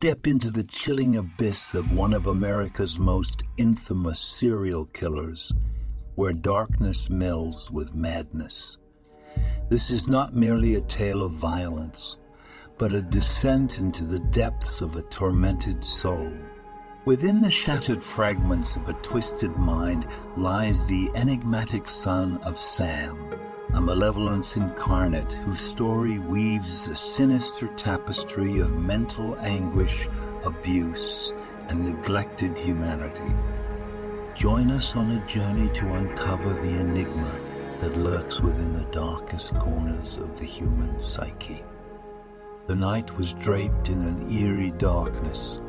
Step into the chilling abyss of one of America's most infamous serial killers, where darkness melds with madness. This is not merely a tale of violence, but a descent into the depths of a tormented soul. Within the shattered fragments of a twisted mind lies the enigmatic son of Sam, a malevolence incarnate whose story weaves a sinister tapestry of mental anguish, abuse, and neglected humanity. Join us on a journey to uncover the enigma that lurks within the darkest corners of the human psyche. The night was draped in an eerie darkness,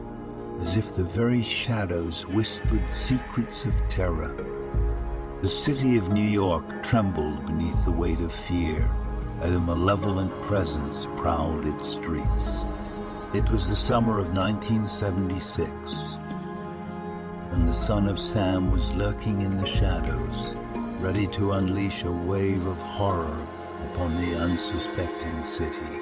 as if the very shadows whispered secrets of terror. The city of New York trembled beneath the weight of fear, and a malevolent presence prowled its streets. It was the summer of 1976, and the son of Sam was lurking in the shadows, ready to unleash a wave of horror upon the unsuspecting city.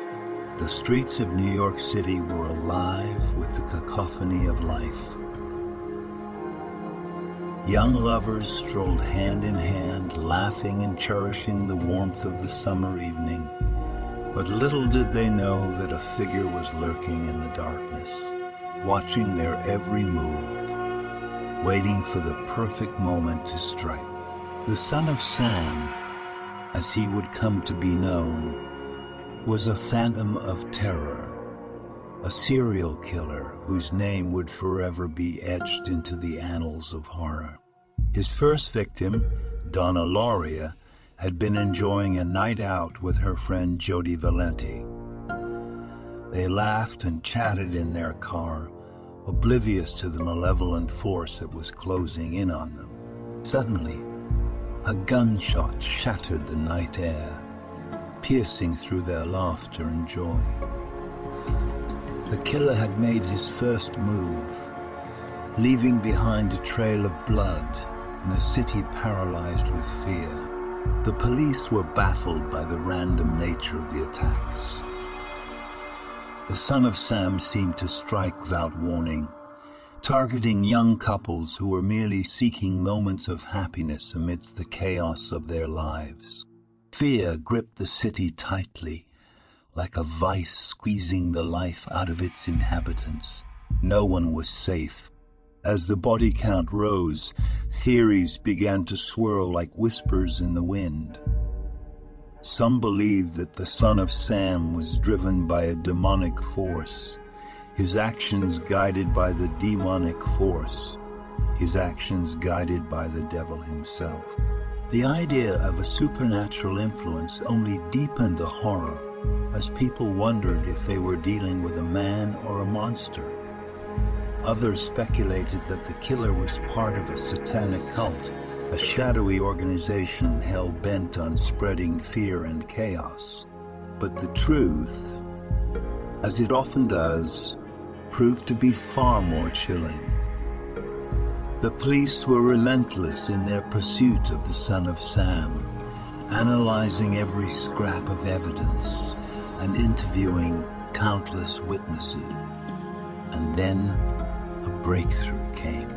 The streets of New York City were alive with the cacophony of life. Young lovers strolled hand in hand, laughing and cherishing the warmth of the summer evening. But little did they know that a figure was lurking in the darkness, watching their every move, waiting for the perfect moment to strike. The son of Sam, as he would come to be known, was a phantom of terror, a serial killer whose name would forever be etched into the annals of horror. His first victim, Donna Lauria, had been enjoying a night out with her friend Jody Valenti. They laughed and chatted in their car, oblivious to the malevolent force that was closing in on them. Suddenly, a gunshot shattered the night air, piercing through their laughter and joy. The killer had made his first move, leaving behind a trail of blood and a city paralyzed with fear. The police were baffled by the random nature of the attacks. The son of Sam seemed to strike without warning, targeting young couples who were merely seeking moments of happiness amidst the chaos of their lives. Fear gripped the city tightly, like a vice squeezing the life out of its inhabitants. No one was safe. As the body count rose, theories began to swirl like whispers in the wind. Some believed that the son of Sam was driven by a demonic force, his actions guided by the demonic force, his actions guided by the devil himself. The idea of a supernatural influence only deepened the horror, as people wondered if they were dealing with a man or a monster. Others speculated that the killer was part of a satanic cult, a shadowy organization hell-bent on spreading fear and chaos. But the truth, as it often does, proved to be far more chilling. The police were relentless in their pursuit of the son of Sam, analyzing every scrap of evidence and interviewing countless witnesses. And then a breakthrough came.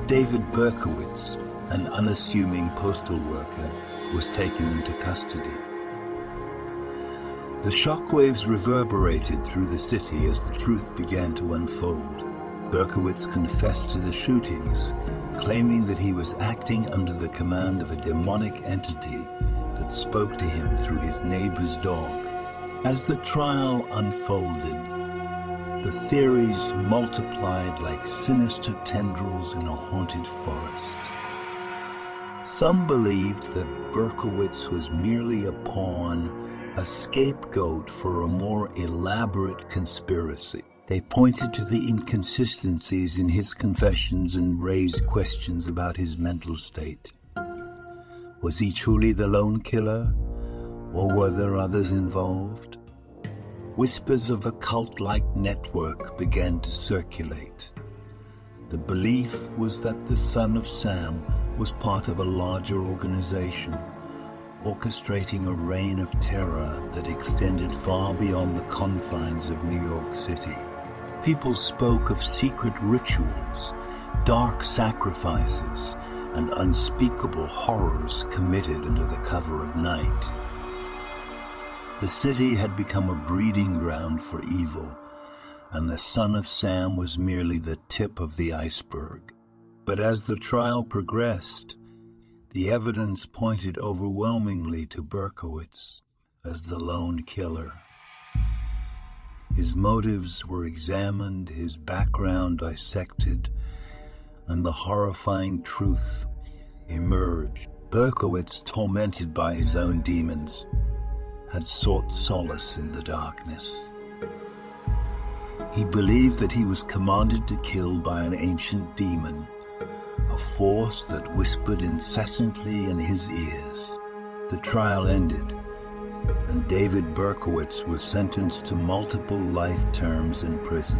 David Berkowitz, an unassuming postal worker, was taken into custody. The shockwaves reverberated through the city as the truth began to unfold. Berkowitz confessed to the shootings, claiming that he was acting under the command of a demonic entity that spoke to him through his neighbor's dog. As the trial unfolded, the theories multiplied like sinister tendrils in a haunted forest. Some believed that Berkowitz was merely a pawn, a scapegoat for a more elaborate conspiracy. They pointed to the inconsistencies in his confessions and raised questions about his mental state. Was he truly the lone killer, or were there others involved? Whispers of a cult-like network began to circulate. The belief was that the son of Sam was part of a larger organization, orchestrating a reign of terror that extended far beyond the confines of New York City. People spoke of secret rituals, dark sacrifices, and unspeakable horrors committed under the cover of night. The city had become a breeding ground for evil, and the Son of Sam was merely the tip of the iceberg. But as the trial progressed, the evidence pointed overwhelmingly to Berkowitz as the lone killer. His motives were examined, his background dissected, and the horrifying truth emerged. Berkowitz, tormented by his own demons, had sought solace in the darkness. He believed that he was commanded to kill by an ancient demon, a force that whispered incessantly in his ears. The trial ended, and David Berkowitz was sentenced to multiple life terms in prison.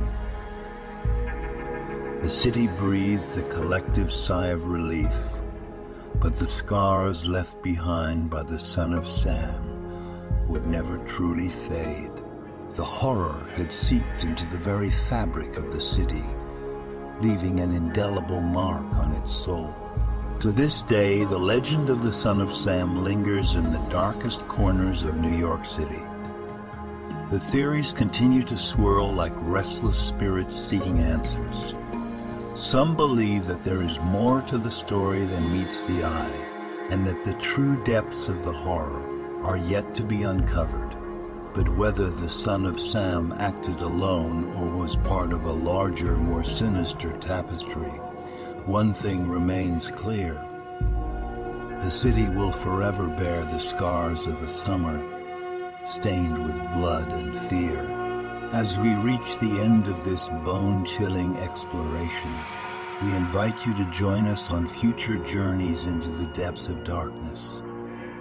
The city breathed a collective sigh of relief, but the scars left behind by the Son of Sam would never truly fade. The horror had seeped into the very fabric of the city, leaving an indelible mark on its soul. To this day, the legend of the Son of Sam lingers in the darkest corners of New York City. The theories continue to swirl like restless spirits seeking answers. Some believe that there is more to the story than meets the eye, and that the true depths of the horror are yet to be uncovered. But whether the Son of Sam acted alone or was part of a larger, more sinister tapestry, one thing remains clear. The city will forever bear the scars of a summer stained with blood and fear. As we reach the end of this bone-chilling exploration, we invite you to join us on future journeys into the depths of darkness.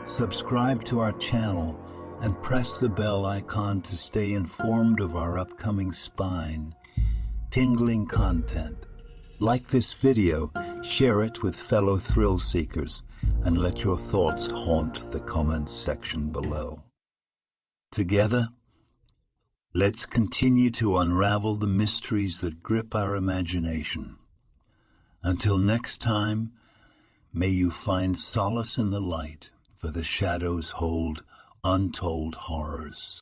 Subscribe to our channel and press the bell icon to stay informed of our upcoming spine-tingling content. Like this video, share it with fellow thrill seekers, and let your thoughts haunt the comments section below. Together, let's continue to unravel the mysteries that grip our imagination. Until next time, may you find solace in the light, for the shadows hold untold horrors.